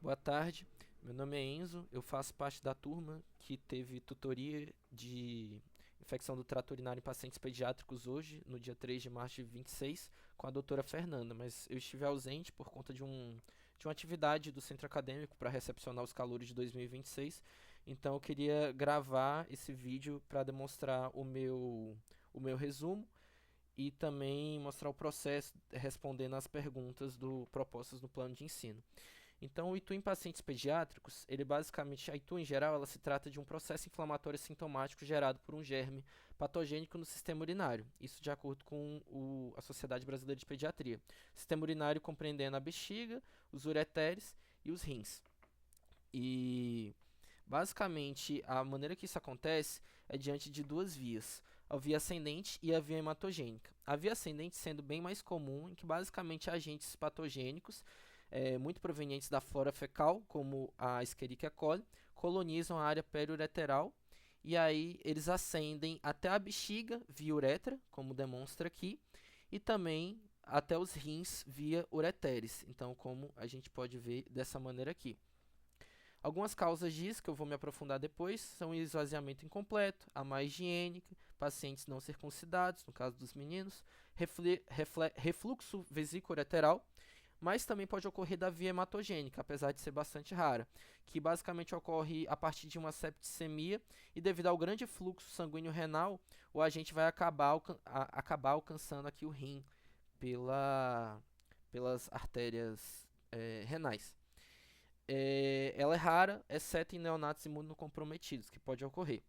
Boa tarde, meu nome é Enzo, eu faço parte da turma que teve tutoria de infecção do trato urinário em pacientes pediátricos hoje, no dia 3 de março de 26, com a doutora Fernanda, mas eu estive ausente por conta de uma atividade do centro acadêmico para recepcionar os calouros de 2026, então eu queria gravar esse vídeo para demonstrar o meu resumo e também mostrar o processo respondendo às perguntas propostas no plano de ensino. Então, o ITU em pacientes pediátricos, a ITU em geral, ela se trata de um processo inflamatório sintomático gerado por um germe patogênico no sistema urinário. Isso de acordo com a Sociedade Brasileira de Pediatria. Sistema urinário compreendendo a bexiga, os ureteres e os rins. E basicamente a maneira que isso acontece é diante de duas vias, a via ascendente e a via hematogênica. A via ascendente sendo bem mais comum, em que basicamente agentes patogênicos muito provenientes da flora fecal, como a Escherichia coli, colonizam a área periureteral e aí eles ascendem até a bexiga via uretra, como demonstra aqui, e também até os rins via ureteres. Então, como a gente pode ver dessa maneira aqui. Algumas causas disso, que eu vou me aprofundar depois, são o esvaziamento incompleto, a má higiênica, pacientes não circuncidados, no caso dos meninos, refluxo vesículo-ureteral, mas também pode ocorrer da via hematogênica, apesar de ser bastante rara, que basicamente ocorre a partir de uma septicemia e devido ao grande fluxo sanguíneo renal, o agente vai acabar alcançando aqui o rim pelas artérias renais. Ela é rara, exceto em neonatos imunocomprometidos, que pode ocorrer.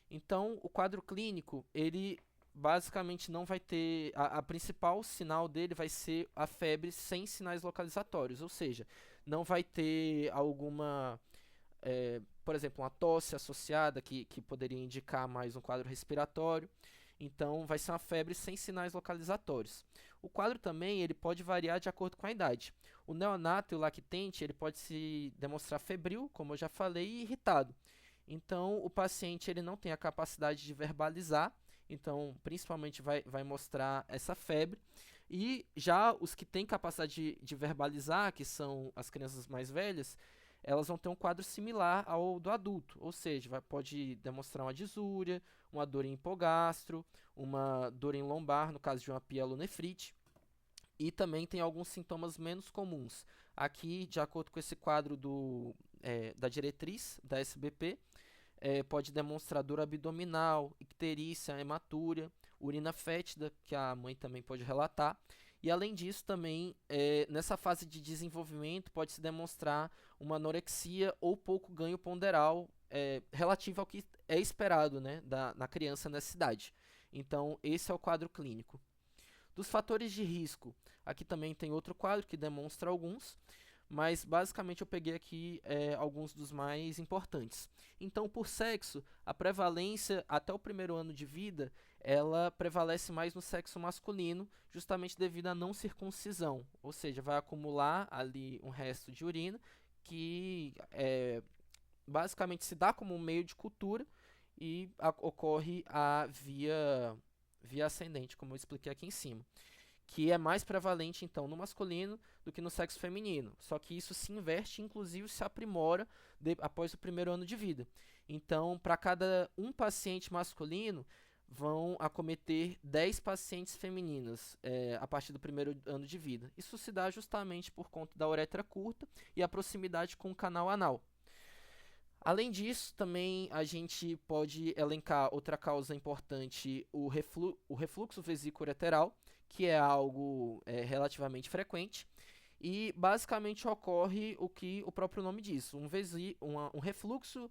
Então, o quadro clínico, ele basicamente não vai ter. A principal sinal dele vai ser a febre sem sinais localizatórios, ou seja, não vai ter alguma. Por exemplo, uma tosse associada que poderia indicar mais um quadro respiratório. Então, vai ser uma febre sem sinais localizatórios. O quadro também ele pode variar de acordo com a idade. O neonato e o lactente ele pode se demonstrar febril, como eu já falei, e irritado. Então, o paciente ele não tem a capacidade de verbalizar, então, principalmente vai mostrar essa febre. E já os que têm capacidade de verbalizar, que são as crianças mais velhas, elas vão ter um quadro similar ao do adulto, ou seja, pode demonstrar uma disúria, uma dor em hipogastro, uma dor em lombar, no caso de uma pielonefrite, e também tem alguns sintomas menos comuns. Aqui, de acordo com esse quadro da diretriz da SBP, pode demonstrar dor abdominal, icterícia, hematúria, urina fétida, que a mãe também pode relatar. E além disso, também nessa fase de desenvolvimento pode-se demonstrar uma anorexia ou pouco ganho ponderal relativo ao que é esperado, né, na criança nessa idade. Então, esse é o quadro clínico. Dos fatores de risco, aqui também tem outro quadro que demonstra alguns, mas basicamente eu peguei aqui alguns dos mais importantes. Então, por sexo, a prevalência até o primeiro ano de vida, ela prevalece mais no sexo masculino, justamente devido à não circuncisão, ou seja, vai acumular ali um resto de urina que basicamente se dá como um meio de cultura e ocorre a via ascendente, como eu expliquei aqui em cima, que é mais prevalente então no masculino do que no sexo feminino. Só que isso se inverte, inclusive se aprimora após o primeiro ano de vida. Então, para cada um paciente masculino, vão acometer 10 pacientes femininas a partir do primeiro ano de vida. Isso se dá justamente por conta da uretra curta e a proximidade com o canal anal. Além disso, também a gente pode elencar outra causa importante, o refluxo vesículo-ureteral, que é algo relativamente frequente, e basicamente ocorre o que o próprio nome diz, um refluxo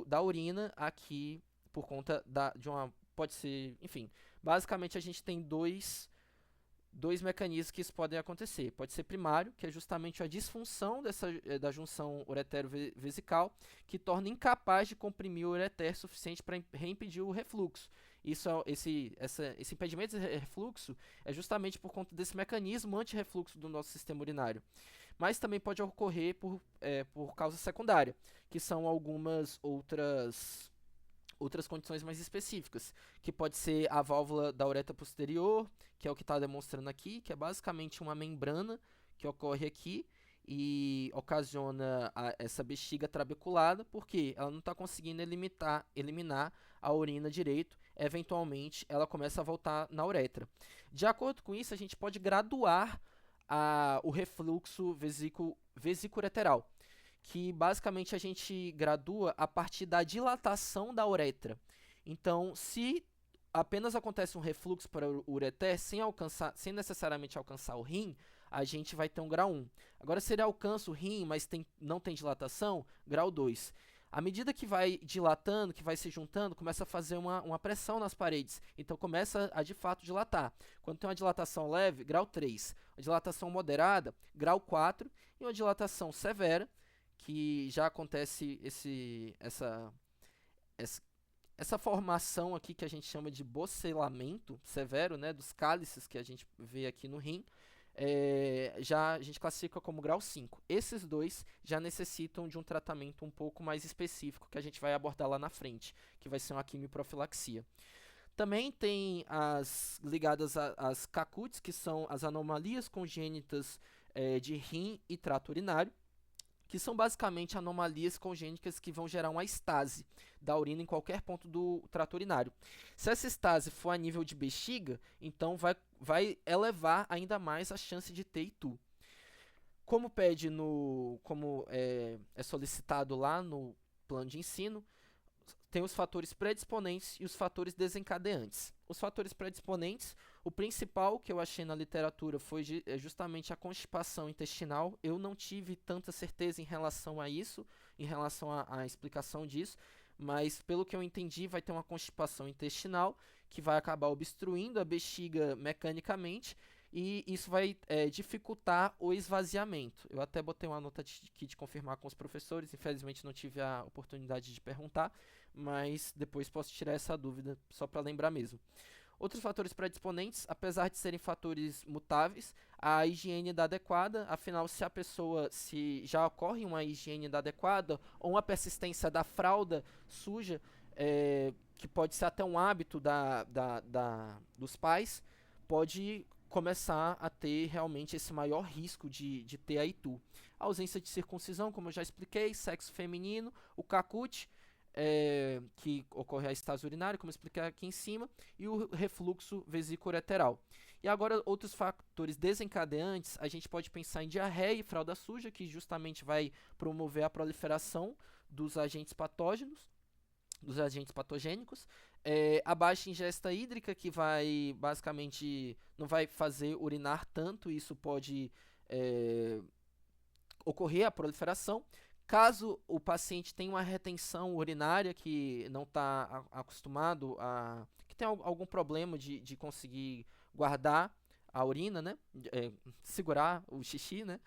da urina aqui por conta de uma... Pode ser, enfim, basicamente a gente tem dois mecanismos que isso podem acontecer. Pode ser primário, que é justamente a disfunção da junção uretero-vesical, que torna incapaz de comprimir o ureter suficiente para reimpedir o refluxo. Esse impedimento de refluxo é justamente por conta desse mecanismo anti-refluxo do nosso sistema urinário. Mas também pode ocorrer por causa secundária, que são algumas outras condições mais específicas, que pode ser a válvula da uretra posterior, que é o que está demonstrando aqui, que é basicamente uma membrana que ocorre aqui, e ocasiona essa bexiga trabeculada, porque ela não está conseguindo eliminar a urina direito, eventualmente ela começa a voltar na uretra. De acordo com isso, a gente pode graduar o refluxo vesicureteral, que basicamente a gente gradua a partir da dilatação da uretra. Então, se apenas acontece um refluxo para o ureter sem necessariamente alcançar o rim, a gente vai ter um grau 1. Agora, se ele alcança o rim, mas não tem dilatação, grau 2. À medida que vai dilatando, que vai se juntando, começa a fazer uma pressão nas paredes. Então começa a de fato dilatar. Quando tem uma dilatação leve, grau 3. Uma dilatação moderada, grau 4. E uma dilatação severa, que já acontece essa formação aqui que a gente chama de bocelamento severo, né, dos cálices que a gente vê aqui no rim. Já a gente classifica como grau 5. Esses dois já necessitam de um tratamento um pouco mais específico que a gente vai abordar lá na frente, que vai ser uma quimioprofilaxia. Também tem as ligadas às CACUTs, que são as anomalias congênitas de rim e trato urinário, que são basicamente anomalias congênitas que vão gerar uma estase da urina em qualquer ponto do trato urinário. Se essa estase for a nível de bexiga, então vai elevar ainda mais a chance de ter ITU. Como é solicitado lá no plano de ensino, tem os fatores predisponentes e os fatores desencadeantes. Os fatores predisponentes, o principal que eu achei na literatura foi justamente a constipação intestinal. Eu não tive tanta certeza em relação a isso, em relação à explicação disso, mas pelo que eu entendi, vai ter uma constipação intestinal que vai acabar obstruindo a bexiga mecanicamente e isso vai dificultar o esvaziamento. Eu até botei uma nota aqui de confirmar com os professores, infelizmente não tive a oportunidade de perguntar, mas depois posso tirar essa dúvida só para lembrar mesmo. Outros fatores predisponentes, apesar de serem fatores mutáveis, a higiene adequada, afinal, se já ocorre uma higiene adequada ou uma persistência da fralda suja, que pode ser até um hábito dos pais, pode começar a ter realmente esse maior risco de ter a ITU. A ausência de circuncisão, como eu já expliquei, sexo feminino, o CACUT, que ocorre a estase urinária, como eu expliquei aqui em cima, e o refluxo vesicureteral. E agora, outros fatores desencadeantes, a gente pode pensar em diarreia e fralda suja, que justamente vai promover a proliferação dos agentes patógenos, dos agentes patogênicos, a baixa ingesta hídrica, que vai basicamente não vai fazer urinar tanto, isso pode ocorrer a proliferação. Caso o paciente tenha uma retenção urinária que não está acostumado que tem algum problema de conseguir guardar a urina, né? Segurar o xixi, né?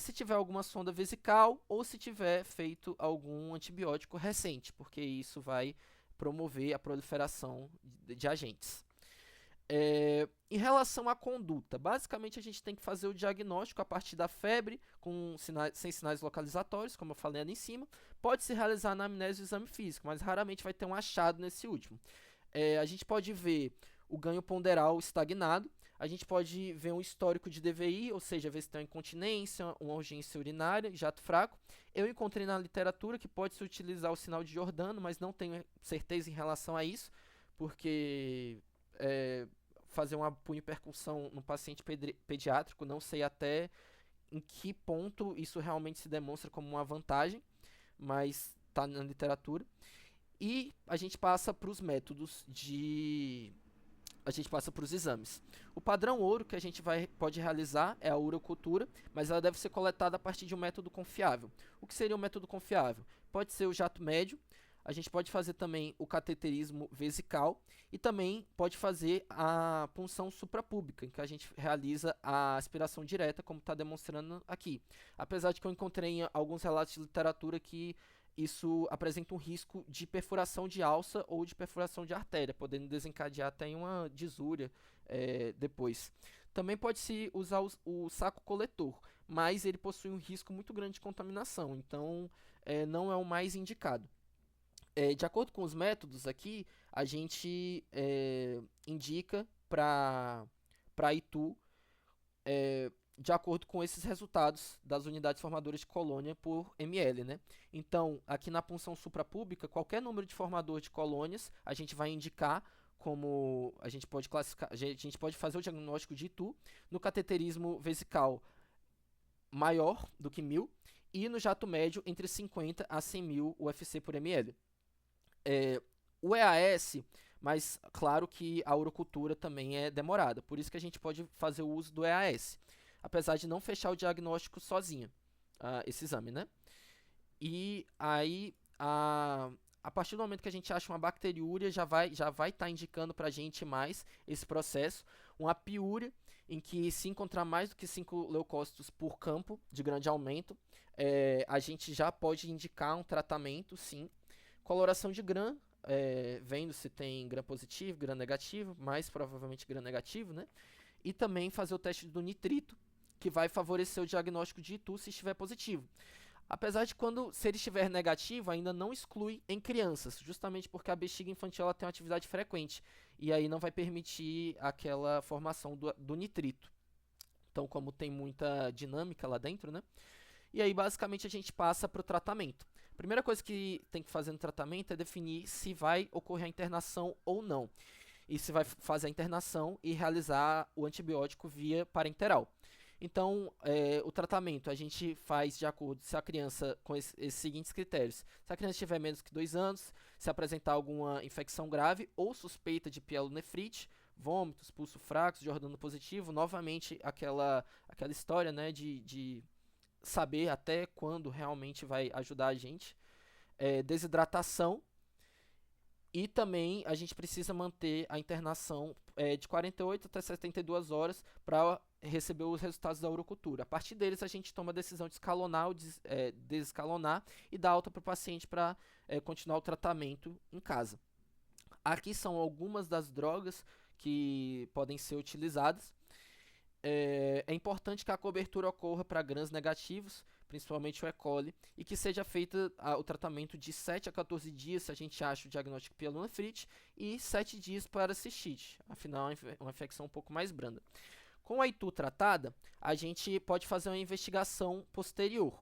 Se tiver alguma sonda vesical ou se tiver feito algum antibiótico recente, porque isso vai promover a proliferação de agentes. Em relação à conduta, basicamente a gente tem que fazer o diagnóstico a partir da febre, sem sinais localizatórios, como eu falei ali em cima. Pode-se realizar a anamnese e o exame físico, mas raramente vai ter um achado nesse último. A gente pode ver o ganho ponderal estagnado, a gente pode ver um histórico de DVI, ou seja, ver se tem uma incontinência, uma urgência urinária, jato fraco. Eu encontrei na literatura que pode-se utilizar o sinal de Giordano, mas não tenho certeza em relação a isso, porque fazer uma punho-percussão no paciente pediátrico, não sei até em que ponto isso realmente se demonstra como uma vantagem, mas está na literatura. E a gente passa para os métodos a gente passa para os exames. O padrão ouro que a gente pode realizar é a urocultura, mas ela deve ser coletada a partir de um método confiável. O que seria um método confiável? Pode ser o jato médio, a gente pode fazer também o cateterismo vesical e também pode fazer a punção suprapúbica, em que a gente realiza a aspiração direta, como está demonstrando aqui. Apesar de que eu encontrei em alguns relatos de literatura que isso apresenta um risco de perfuração de alça ou de perfuração de artéria, podendo desencadear até em uma disúria depois. Também pode-se usar o saco coletor, mas ele possui um risco muito grande de contaminação, então não é o mais indicado. De acordo com os métodos aqui, a gente indica para ITU de acordo com esses resultados das unidades formadoras de colônia por ml, né? Então, aqui na punção suprapúbica, qualquer número de formador de colônias, a gente vai indicar como a gente pode classificar, a gente pode fazer o diagnóstico de Itu no cateterismo vesical maior do que 1000 e no jato médio entre 50 a 100 mil UFC por ml. O EAS, mas claro que a urocultura também é demorada, por isso que a gente pode fazer o uso do EAS, apesar de não fechar o diagnóstico sozinha, esse exame, né? E aí, a partir do momento que a gente acha uma bacteriúria, já vai estar indicando para a gente mais esse processo. Uma piúria, em que se encontrar mais do que 5 leucócitos por campo, de grande aumento, a gente já pode indicar um tratamento, sim. Coloração de gram, vendo se tem gram positivo, gram negativo, mais provavelmente gram negativo, né? E também fazer o teste do nitrito, que vai favorecer o diagnóstico de Itu se estiver positivo. Apesar de se ele estiver negativo, ainda não exclui em crianças, justamente porque a bexiga infantil ela tem uma atividade frequente, e aí não vai permitir aquela formação do nitrito. Então, como tem muita dinâmica lá dentro, né? E aí, basicamente, a gente passa para o tratamento. A primeira coisa que tem que fazer no tratamento é definir se vai ocorrer a internação ou não. E se vai fazer a internação e realizar o antibiótico via parenteral. Então, o tratamento a gente faz de acordo se a criança, com esses seguintes critérios. Se a criança tiver menos que 2 anos, se apresentar alguma infecção grave ou suspeita de pielonefrite, vômitos, pulso fraco, Jordano positivo, novamente aquela história, né, de saber até quando realmente vai ajudar a gente. Desidratação. E também a gente precisa manter a internação de 48 até 72 horas para receber os resultados da urocultura. A partir deles, a gente toma a decisão de escalonar ou desescalonar e dar alta para o paciente para continuar o tratamento em casa. Aqui são algumas das drogas que podem ser utilizadas. É importante que a cobertura ocorra para grãos negativos, principalmente o E. coli, e que seja feito o tratamento de 7 a 14 dias, se a gente acha o diagnóstico pielonefrite, e 7 dias para cistite, afinal é uma infecção um pouco mais branda. Com a Itu tratada, a gente pode fazer uma investigação posterior.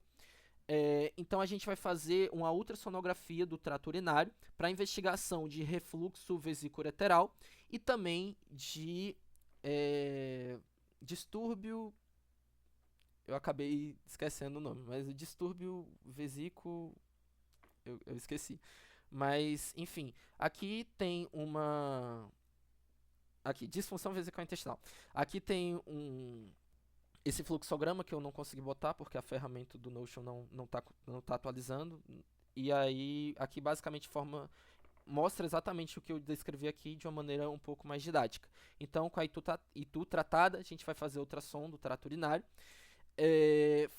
Então a gente vai fazer uma ultrassonografia do trato urinário para investigação de refluxo vesículo-ureteral e também de distúrbio, eu acabei esquecendo o nome, mas o distúrbio vesículo, eu esqueci. Mas, enfim, aqui tem disfunção vesical intestinal. Aqui tem esse fluxograma que eu não consegui botar porque a ferramenta do Notion não tá atualizando. E aí, aqui basicamente mostra exatamente o que eu descrevi aqui de uma maneira um pouco mais didática. Então, com a Itu tratada, a gente vai fazer ultrassom do trato urinário.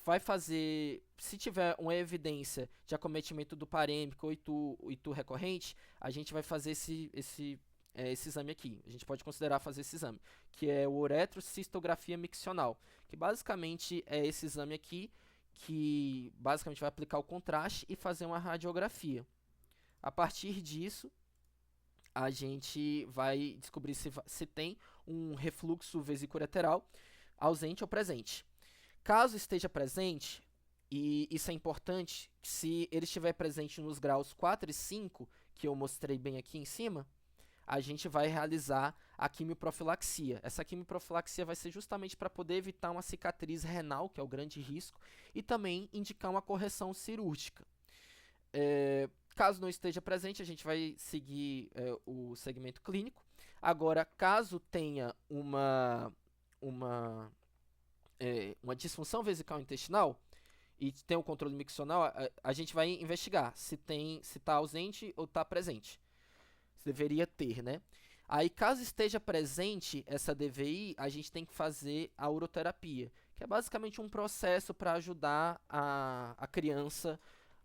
Vai fazer, se tiver uma evidência de acometimento do parêmico ou Itu recorrente, a gente vai fazer esse exame aqui. A gente pode considerar fazer esse exame, que é o uretrocistografia miccional, que basicamente é esse exame aqui, que basicamente vai aplicar o contraste e fazer uma radiografia. A partir disso, a gente vai descobrir se tem um refluxo vesículo-ureteral ausente ou presente. Caso esteja presente, e isso é importante, se ele estiver presente nos graus 4 e 5, que eu mostrei bem aqui em cima, a gente vai realizar a quimioprofilaxia. Essa quimioprofilaxia vai ser justamente para poder evitar uma cicatriz renal, que é o grande risco, e também indicar uma correção cirúrgica. Caso não esteja presente, a gente vai seguir o segmento clínico. Agora, caso tenha uma disfunção vesical intestinal e tem o controle miccional, a gente vai investigar se está ausente ou está presente. Deveria ter, né? Aí, caso esteja presente essa DVI, a gente tem que fazer a uroterapia, que é basicamente um processo para ajudar a criança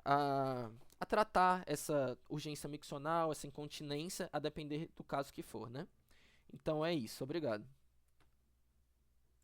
a tratar essa urgência miccional, essa incontinência, a depender do caso que for, né? Então é isso, obrigado.